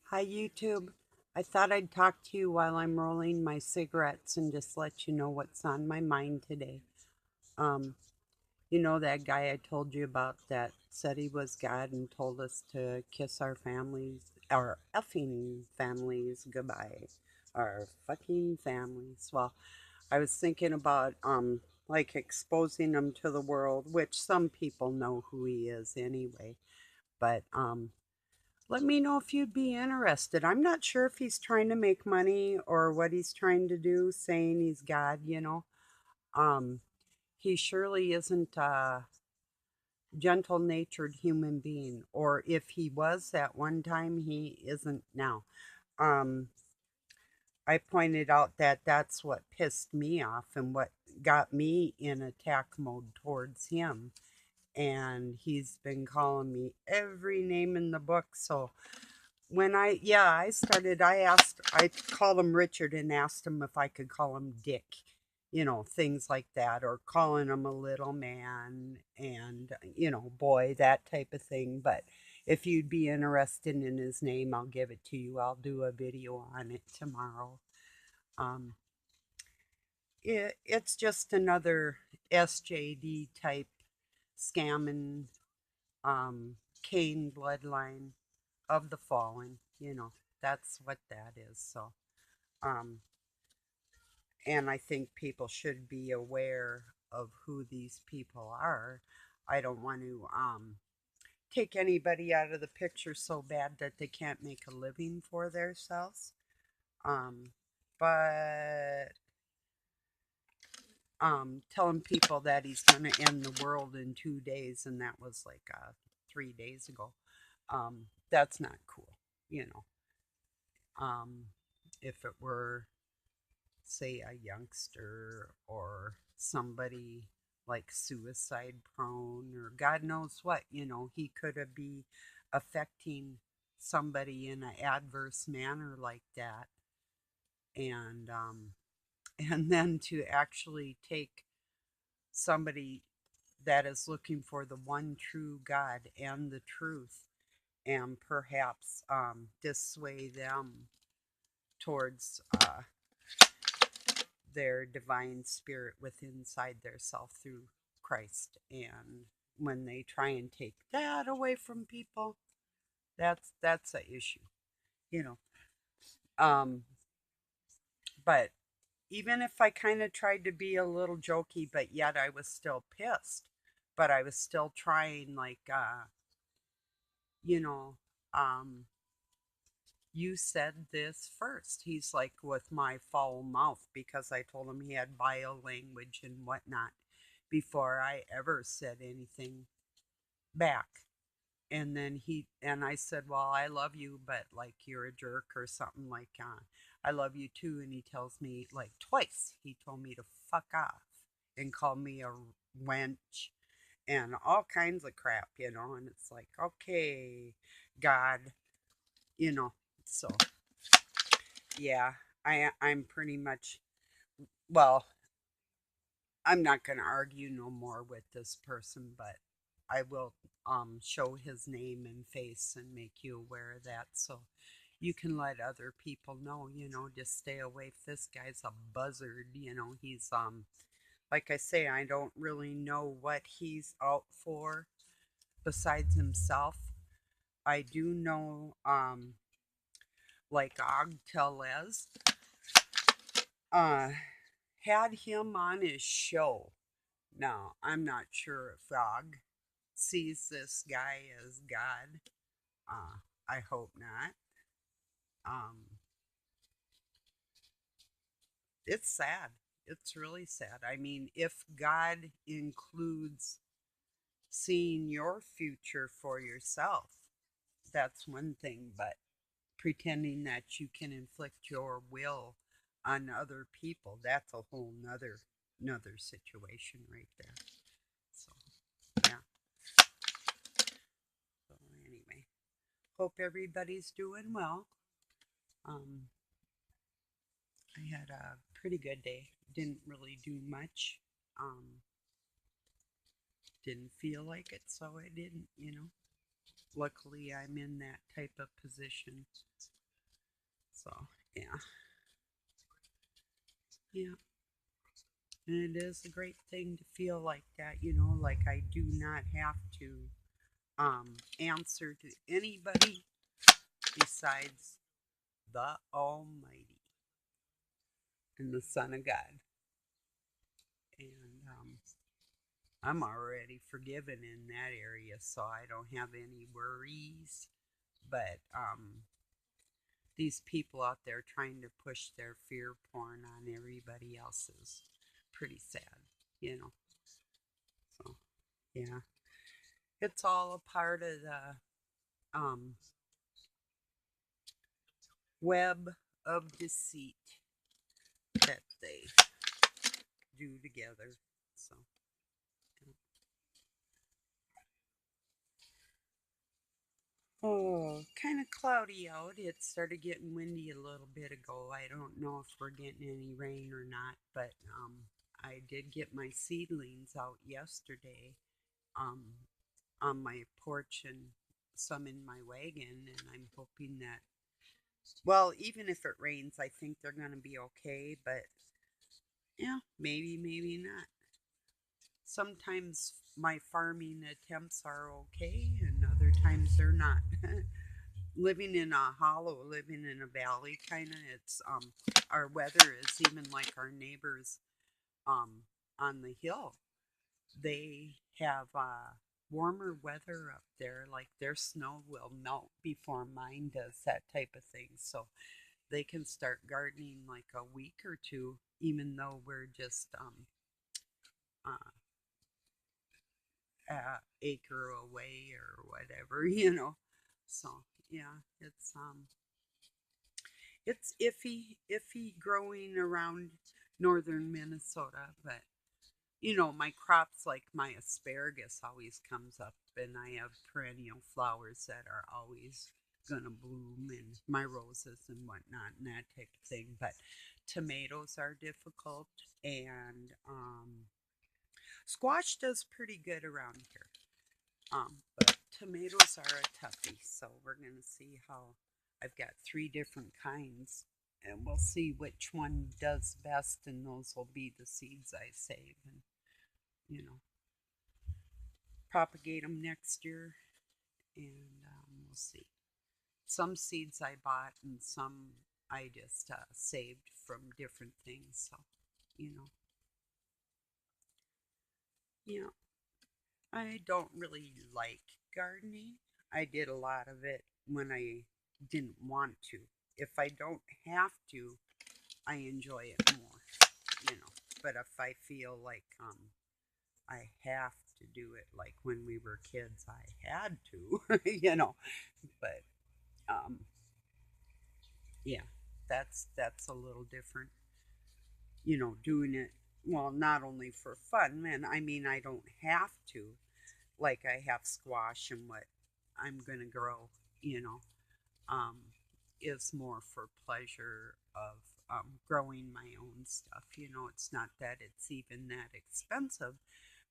Hi, YouTube. I thought I'd talk to you while I'm rolling my cigarettes and just let you know what's on my mind today. Um, you know that guy I told you about that said he was God and told us to kiss our effing families goodbye. Our fucking families. Well, I was thinking about, like exposing him to the world, which some people know who he is anyway. But, let me know if you'd be interested. I'm not sure if he's trying to make money or what he's trying to do, saying he's God. Um, he surely isn't a gentle natured human being, or if he was at one time, he isn't now. Um, I pointed out that that's what pissed me off and what got me in attack mode towards him. And he's been calling me every name in the book. So I started, I called him Richard and asked him if I could call him Dick, things like that, or calling him a little man and, boy, that type of thing. But if you'd be interested in his name, I'll give it to you. I'll do a video on it tomorrow. Um, it's just another SJD type scamming, Cain bloodline of the fallen. That's what that is. So, um, and I think people should be aware of who these people are. I don't want to take anybody out of the picture so bad that they can't make a living for themselves. Um, but telling people that he's going to end the world in 2 days, and that was like 3 days ago. That's not cool, you know. If it were, say, a youngster or somebody like suicide prone or God knows what, he could have be affecting somebody in an adverse manner like that. And and then to actually take somebody that is looking for the one true God and the truth and perhaps dissuade them towards their divine spirit within inside their self through Christ. And when they try and take that away from people, that's a issue, you know. Um, but even if I kind of tried to be a little jokey, but yet I was still pissed. But I was still trying, like, you know, um, you said this first. He's like, with my foul mouth, because I told him he had vile language and whatnot before I ever said anything back. And I said, well, I love you, but like you're a jerk or something like, I love you too. And he tells me like twice, he told me to fuck off and call me a wench and all kinds of crap. And it's like, okay, God, you know, so yeah, I'm pretty much, well, I'm not going to argue no more with this person, but I will show his name and face and make you aware of that so you can let other people know, just stay away. This guy's a buzzard, he's like I say, I don't really know what he's out for besides himself. I do know like Og Telez uh had him on his show. Now, I'm not sure if Og sees this guy as God. I hope not. Um, it's sad. It's really sad. I mean, if God includes seeing your future for yourself, that's one thing, but pretending that you can inflict your will on other people, that's a whole nother situation right there. So, yeah. So, anyway, hope everybody's doing well. Um, I had a pretty good day. Didn't really do much. Um, didn't feel like it, so I didn't. Luckily, I'm in that type of position So, yeah. Yeah. And it is a great thing to feel like that, like I do not have to answer to anybody besides the Almighty and the Son of God. And I'm already forgiven in that area, so I don't have any worries. But these people out there trying to push their fear porn on everybody else is pretty sad, you know. So, yeah. It's all a part of the um, web of deceit that they do together. So, oh, kind of cloudy out. It started getting windy a little bit ago. I don't know if we're getting any rain or not, but I did get my seedlings out yesterday um, on my porch and some in my wagon, and I'm hoping that, well, even if it rains, I think they're going to be okay, but yeah, maybe, maybe not. Sometimes my farming attempts are okay, and other times they're not. Living in a hollow, living in a valley, kind of, it's our weather is even like our neighbors um on the hill. They have warmer weather up there, like their snow will melt before mine does, that type of thing. So they can start gardening like a week or two, even though we're just uh, acre away or whatever, So yeah, it's iffy growing around northern Minnesota, but my crops like my asparagus always comes up, and I have perennial flowers that are always gonna bloom, and my roses and whatnot and that type of thing. But tomatoes are difficult, and squash does pretty good around here. But tomatoes are a toughie, so we're gonna see how. I've got three different kinds, and we'll see which one does best, and those will be the seeds I save, and you know, propagate them next year, and we'll see. Some seeds I bought, and some I just saved from different things. So, you know, yeah, I don't really like gardening. I did a lot of it when I didn't want to. If I don't have to, I enjoy it more, you know. But if I feel like I have to do it, like when we were kids, I had to, But um, yeah, that's a little different, doing it. Well, not only for fun, man. I mean, I don't have to. Like I have squash and what I'm gonna grow, you know, um, is more for pleasure of growing my own stuff. It's not that it's even that expensive,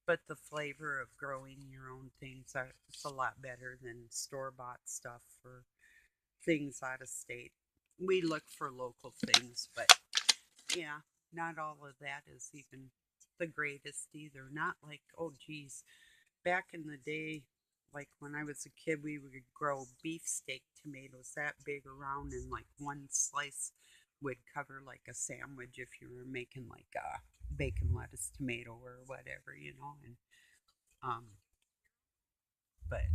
but the flavor of growing your own things it's a lot better than store bought stuff or things out of state. We look for local things, but yeah, not all of that is even the greatest either. Not like, oh geez, back in the day, like when I was a kid, we would grow beefsteak tomatoes that big around, and like one slice would cover like a sandwich if you were making like a bacon lettuce tomato or whatever. And um, but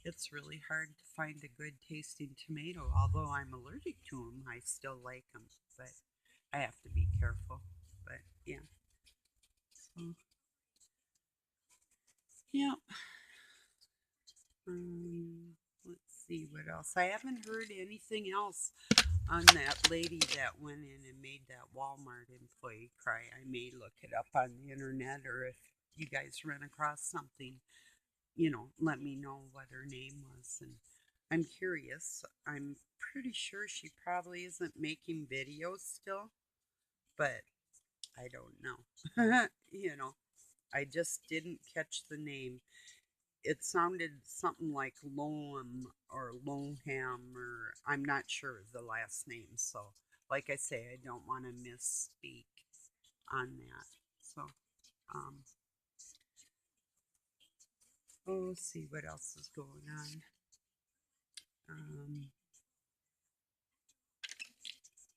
it's really hard to find a good tasting tomato. Although I'm allergic to them, I still like them, but I have to be careful. But yeah, so yeah. Let's see what else. I haven't heard anything else on that lady that went in and made that Walmart employee cry. I may look it up on the internet, or if you guys run across something, let me know what her name was. And I'm curious. I'm pretty sure she probably isn't making videos still, but I don't know. I just didn't catch the name. it sounded something like Loam or Loham, or I'm not sure of the last name. So, like I say, I don't want to misspeak on that. So, um, oh, let's see what else is going on. Um,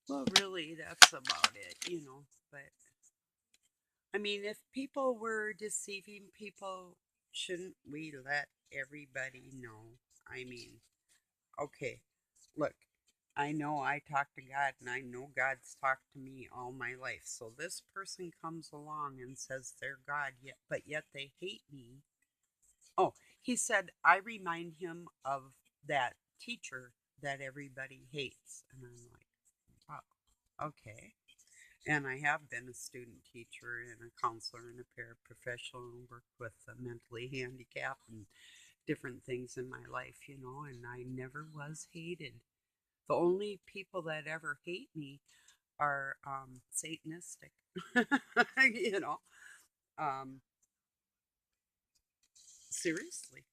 well, really, that's about it. But I mean, if people were deceiving people, shouldn't we let everybody know? I mean, okay, look, I know I talk to God and I know God's talked to me all my life. So this person comes along and says they're God, yet, but yet they hate me. Oh, he said, I remind him of that teacher that everybody hates. And I'm like, oh, okay. And I have been a student teacher and a counselor and a paraprofessional and worked with the mentally handicapped and different things in my life, and I never was hated. The only people that ever hate me are Satanistic. you know, um, Seriously.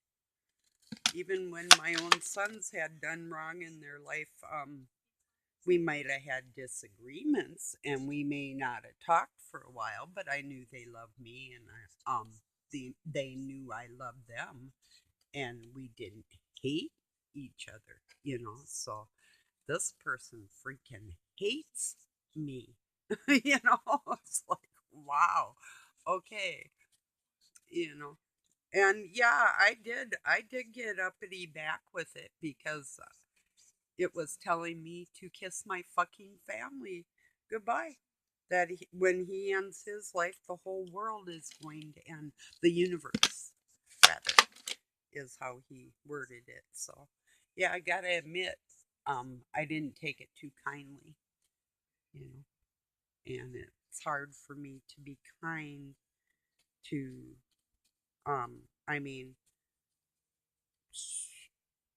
Even when my own sons had done wrong in their life, we might have had disagreements and we may not have talked for a while, but I knew they loved me and they knew I loved them and we didn't hate each other. So this person freaking hates me. It's like, wow, okay, you know. And yeah, I did get uppity back with it because it was telling me to kiss my fucking family goodbye. That when he ends his life, the whole world is going to end. The universe, rather, is how he worded it. So, yeah, I gotta admit, I didn't take it too kindly, you know, and it's hard for me to be kind to, I mean,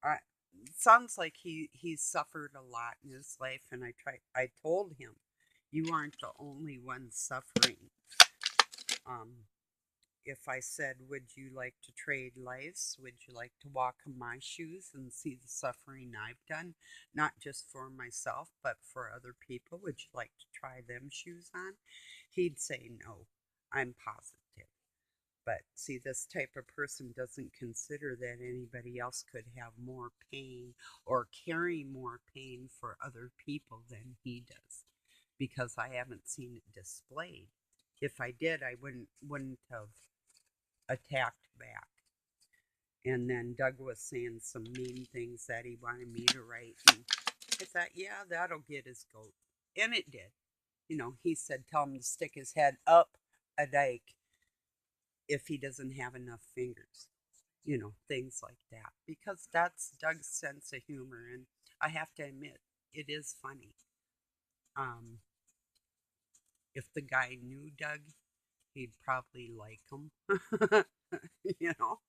I, it sounds like he's suffered a lot in his life, and I told him, you aren't the only one suffering. Um, if I said, would you like to trade lives? Would you like to walk in my shoes and see the suffering I've done, not just for myself, but for other people? Would you like to try them shoes on? He'd say no. I'm positive. But see, this type of person doesn't consider that anybody else could have more pain or carry more pain for other people than he does, because I haven't seen it displayed. If I did, I wouldn't have attacked back. And then Doug was saying some mean things that he wanted me to write. And I thought, yeah, that'll get his goat. And it did. He said, tell him to stick his head up a dike if he doesn't have enough fingers. Things like that. Because that's Doug's sense of humor. And I have to admit, it is funny. Um, if the guy knew Doug, he'd probably like him. you know,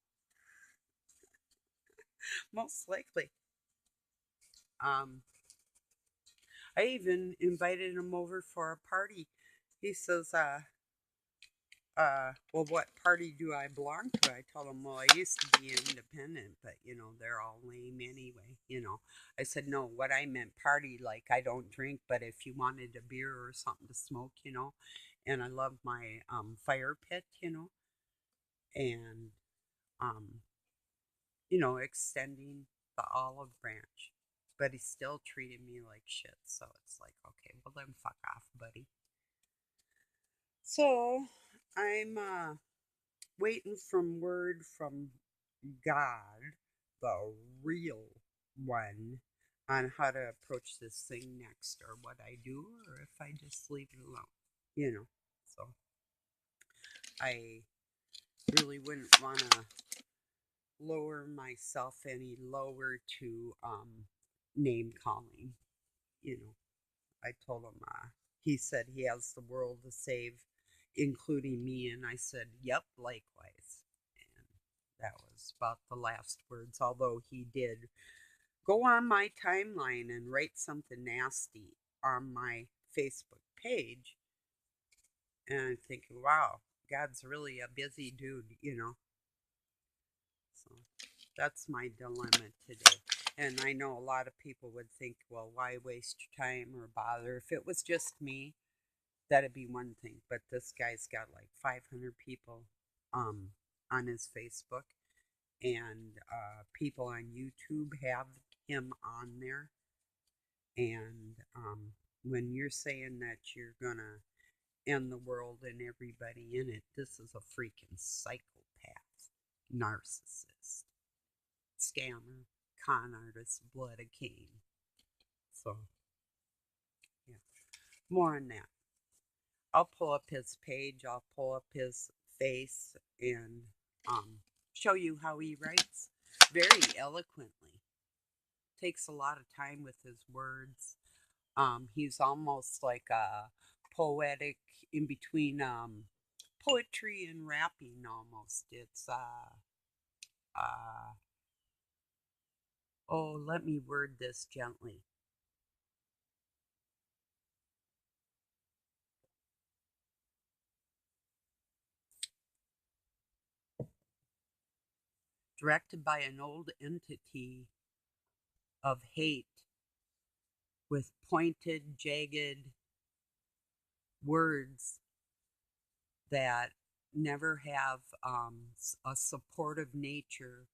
most likely. Um, I even invited him over for a party. He says, well, what party do I belong to? I told him, well, I used to be independent, but, they're all lame anyway. I said, no, what I meant party, like I don't drink, but if you wanted a beer or something to smoke. And I love my fire pit, and, um, extending the olive branch. But he still treated me like shit, so it's like, okay, well then fuck off, buddy. So I'm waiting from word from God, the real one, on how to approach this thing next, or what I do, or if I just leave it alone. You know, so I really wouldn't want to lower myself any lower to name calling. You know, I told him, he said he has the world to save, including me. And I said, yep, likewise. And that was about the last words, although he did go on my timeline and write something nasty on my Facebook page. And I'm thinking, wow, God's really a busy dude. So that's my dilemma today. And I know a lot of people would think, well, why waste your time or bother? If it was just me, that'd be one thing. But this guy's got like 500 people um, on his Facebook, and people on YouTube have him on there. And when you're saying that you're going to end the world and everybody in it, this is a freaking psychopath, narcissist, scammer, con artist, blood of Cain. So, yeah, more on that. I'll pull up his page, I'll pull up his face, and um, show you how he writes very eloquently. Takes a lot of time with his words. He's almost like a poetic in between poetry and rapping almost. It's uh oh, let me word this gently. Directed by an old entity of hate with pointed, jagged words that never have a supportive nature,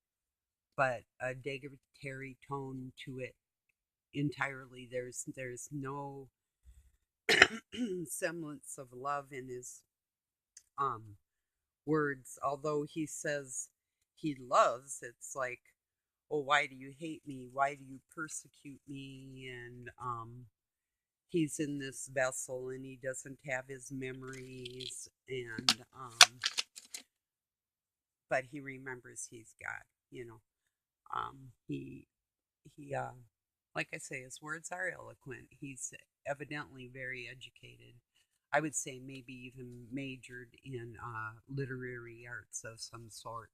but a derogatory tone to it entirely. There's no semblance of love in his um, words. Although he says he loves, it's like, oh, why do you hate me? Why do you persecute me? And he's in this vessel and he doesn't have his memories, and but he remembers he's God. You know, he like I say, his words are eloquent. He's evidently very educated. I would say maybe even majored in literary arts of some sort.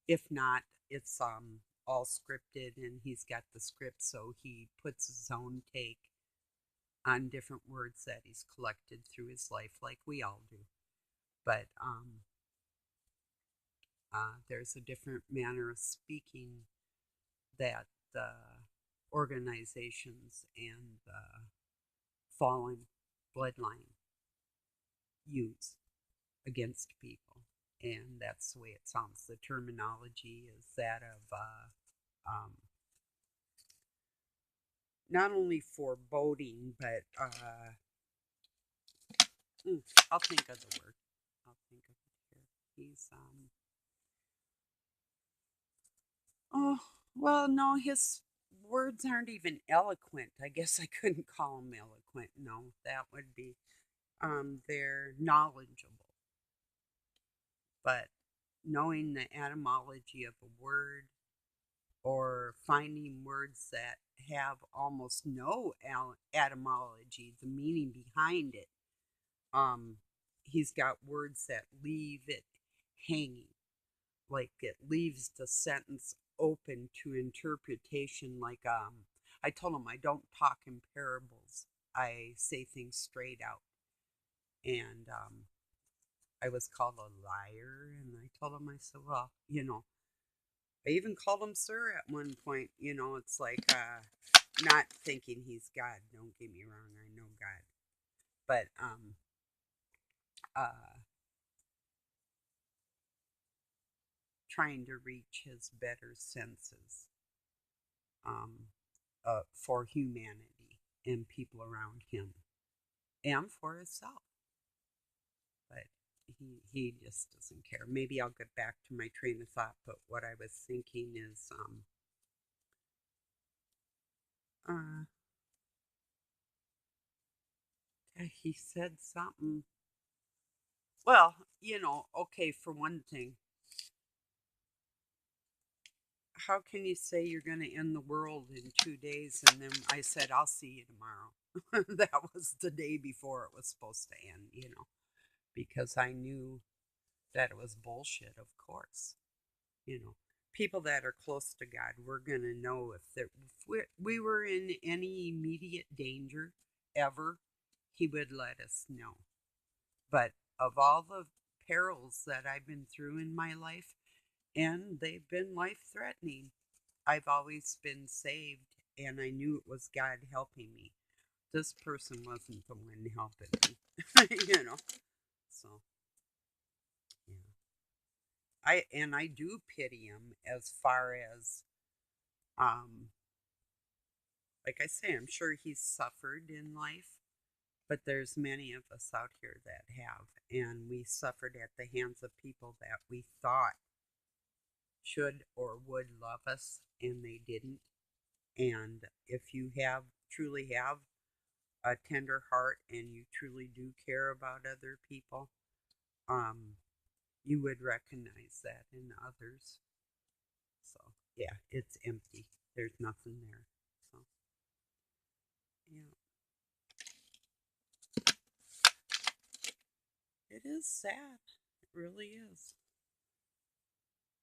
If not, it's all scripted, and he's got the script, so he puts his own take on different words that he's collected through his life, like we all do. But there's a different manner of speaking that the organizations and the fallen bloodline use against people. And that's the way it sounds. The terminology is that of not only foreboding, but I'll think of the word. I'll think of it here. He's oh, well, no, his words aren't even eloquent. I guess I couldn't call them eloquent. No, that would be they're knowledgeable, but knowing the etymology of a word or finding words that have almost no etymology, the meaning behind it. Um, he's got words that leave it hanging, like it leaves the sentence open to interpretation. Like I told him I don't talk in parables. I say things straight out, and I was called a liar, and I told him, I said, well, I even called him sir at one point. It's like not thinking he's God. Don't get me wrong, I know God, but uh, trying to reach his better senses um, for humanity and people around him and for himself. But he just doesn't care. Maybe I'll get back to my train of thought. But what I was thinking is, uh, he said something. Well, okay, for one thing, how can you say you're going to end the world in 2 days? And then I said, I'll see you tomorrow. That was the day before it was supposed to end, because I knew that it was bullshit, of course. You know, people that are close to God, we're going to know if we were in any immediate danger ever, He would let us know. But of all the perils that I've been through in my life, and they've been life threatening. I've always been saved, and I knew it was God helping me. This person wasn't the one helping me, So, yeah. I do pity him as far as, um, like I say, I'm sure he's suffered in life, but there's many of us out here that have, and we suffered at the hands of people that we thought should or would love us, and they didn't. And if you truly have a tender heart and you truly do care about other people, um, you would recognize that in others. So, yeah, it's empty. There's nothing there. So, yeah, it is sad. It really is.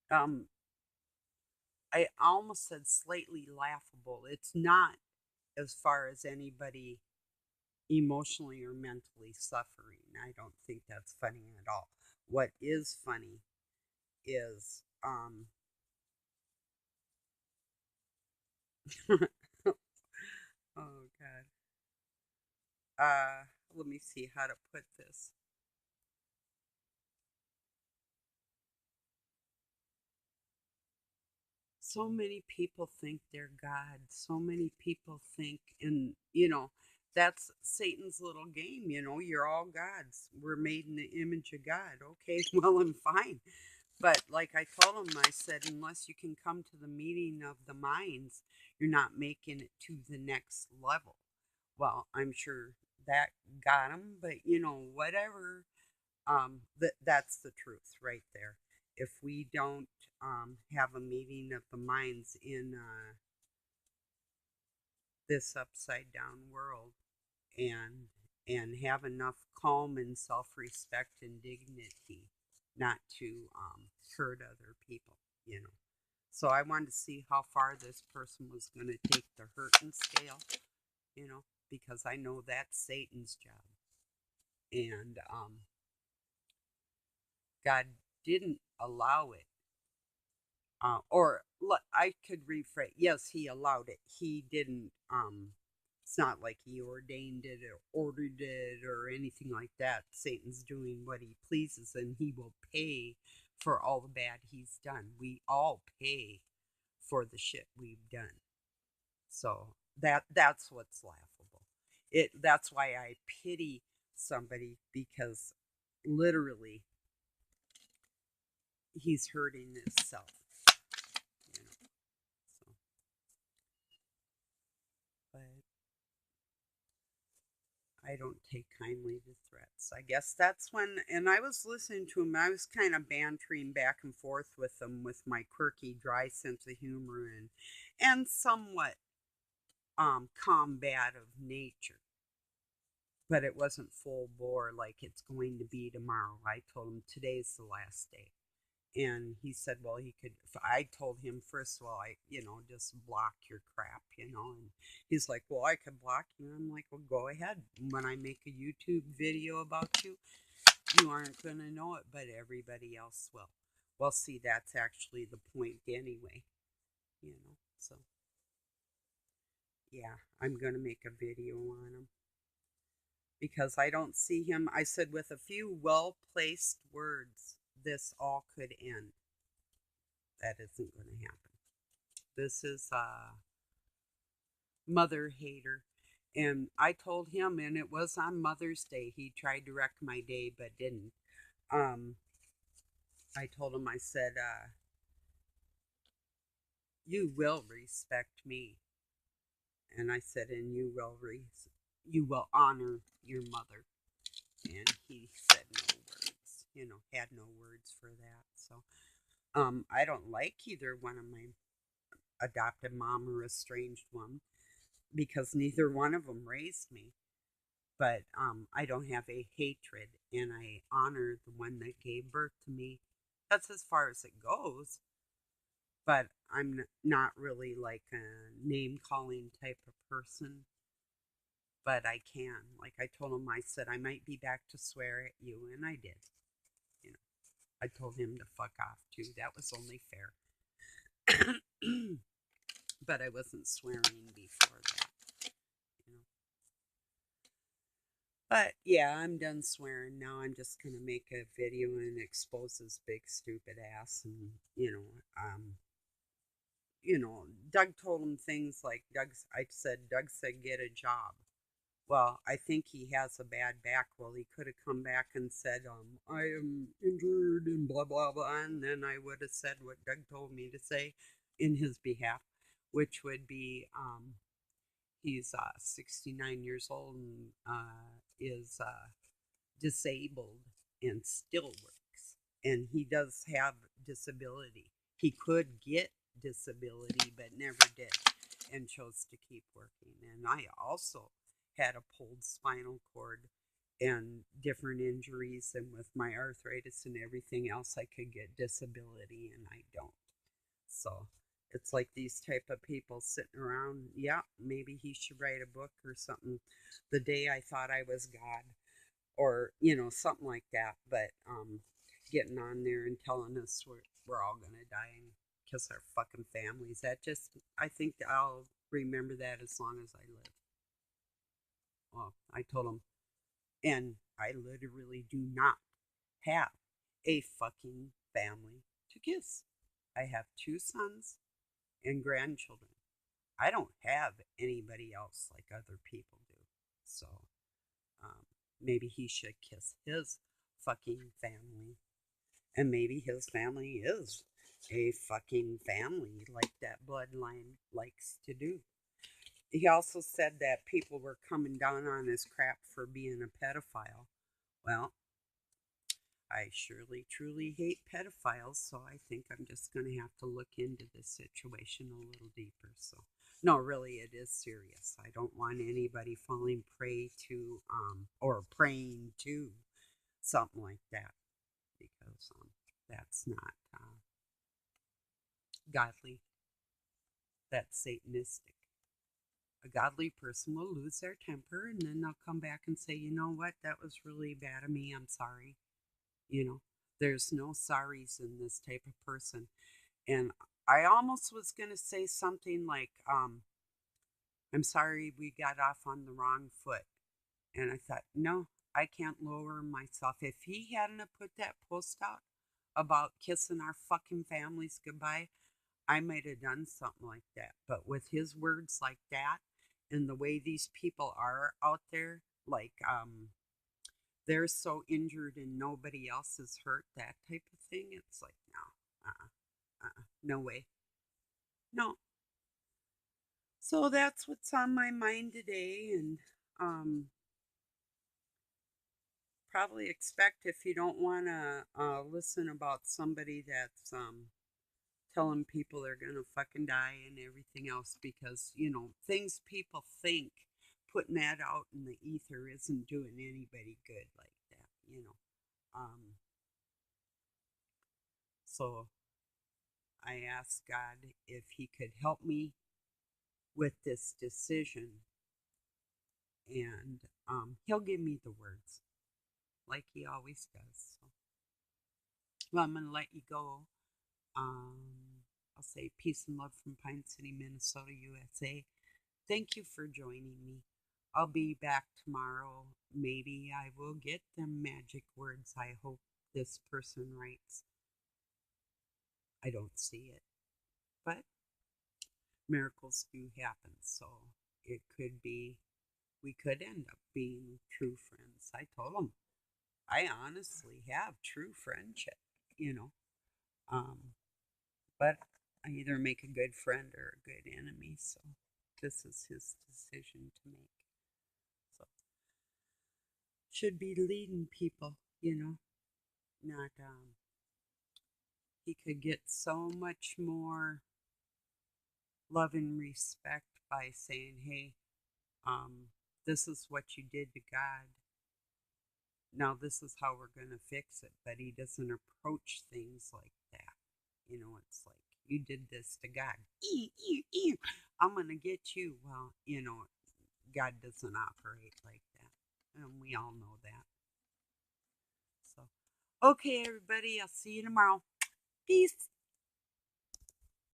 Um, I almost said slightly laughable. It's not as far as anybody emotionally or mentally suffering. I don't think that's funny at all. What is funny is oh god. Let me see how to put this. So many people think they're God. So many people think, and that's Satan's little game. You're all gods. We're made in the image of God. Okay, well and fine. But like I told him, I said, unless you can come to the meeting of the minds, you're not making it to the next level. Well, I'm sure that got him, but whatever. That's the truth right there. If we don't have a meeting of the minds in this upside down world, and have enough calm and self-respect and dignity not to hurt other people, you know. So I wanted to see how far this person was going to take the hurting scale, because I know that's Satan's job. And God didn't allow it. I could rephrase. Yes, he allowed it. He didn't. It's not like he ordained it or ordered it or anything like that. Satan's doing what he pleases, and he will pay for all the bad he's done. We all pay for the shit we've done. So that's what's laughable. That's why I pity somebody, because literally he's hurting himself. You know. So, but I don't take kindly to threats. I guess that's when, and I was listening to him. I was kind of bantering back and forth with him with my quirky, dry sense of humor and somewhat combative nature. But it wasn't full bore like it's going to be tomorrow. I told him today's the last day. And he said, well, he could. I told him, first of all, just block your crap. And he's like, well, I could block you. I'm like, well, go ahead. When I make a YouTube video about you, you aren't going to know it, but everybody else will. Well, see, that's actually the point anyway. So yeah, I'm going to make a video on him because I don't see him. I said, with a few well placed words, this all could end. That isn't going to happen. This is mother hater. And I told him, and it was on Mother's Day. He tried to wreck my day, but didn't. Um, I told him, I said, you will respect me. And I said, and you will honor your mother. And he said no words, had no words for that. So, I don't like either one of my adopted mom or estranged one, because neither one of them raised me. But I don't have a hatred, and I honor the one that gave birth to me. That's as far as it goes. But I'm not really like a name calling type of person. But I can. Like I told him, I said I might be back to swear at you, and I did. You know, I told him to fuck off too. That was only fair. But I wasn't swearing before that, you know. But yeah, I'm done swearing. Now I'm just gonna make a video and expose his big stupid ass, and Doug told him things like Doug said get a job. Well, I think he has a bad back. Well, he could have come back and said, I am injured and blah, blah, blah. And then I would have said what Doug told me to say in his behalf, which would be he's 69 years old and is disabled and still works. And he does have disability. He could get disability, but never did and chose to keep working. And I also had a pulled spinal cord and different injuries, and with my arthritis and everything else I could get disability and I don't. So it's like these type of people sitting around, yeah, maybe he should write a book or something, The Day I Thought I Was God, or something like that. But getting on there and telling us we're all gonna die and kiss our fucking families, that just, I think I'll remember that as long as I live. Well, I told him, and I literally do not have a fucking family to kiss. I have 2 sons and grandchildren. I don't have anybody else like other people do. So maybe he should kiss his fucking family. And maybe his family is a fucking family like that bloodline likes to do. He also said that people were coming down on his crap for being a pedophile. Well, I surely, truly hate pedophiles, so I think I'm just going to have to look into this situation a little deeper. So, no, really, it is serious. I don't want anybody falling prey to, or praying to something like that, because that's not godly. That's satanistic. A godly person will lose their temper and then they'll come back and say, you know what, that was really bad of me. I'm sorry. There's no sorries in this type of person. And I almost was going to say something like, I'm sorry we got off on the wrong foot. And I thought, no, I can't lower myself. If he hadn't put that post out about kissing our fucking families goodbye, I might have done something like that. But with his words like that and the way these people are out there, like they're so injured and nobody else is hurt, that type of thing, it's like, no, no way. No. So that's what's on my mind today. And probably expect, if you don't want to listen about somebody that's telling people they're gonna fucking die and everything else, because things people think, putting that out in the ether isn't doing anybody good like that. So I asked God if he could help me with this decision, and he'll give me the words like he always does. So, well, I'm gonna let you go. I'll say peace and love from Pine City, Minnesota, USA. Thank you for joining me. I'll be back tomorrow. Maybe I will get them magic words I hope this person writes. I don't see it, but miracles do happen. So it could be, we could end up being true friends. I told him I honestly have true friendship, you know. But I either make a good friend or a good enemy. So this is his decision to make. So should be leading people, not he could get so much more love and respect by saying, hey, this is what you did to God. Now this is how we're going to fix it. But he doesn't approach things like that. It's like, you did this to God. I'm going to get you. Well, God doesn't operate like that. And we all know that. So, Okay, everybody, I'll see you tomorrow. Peace.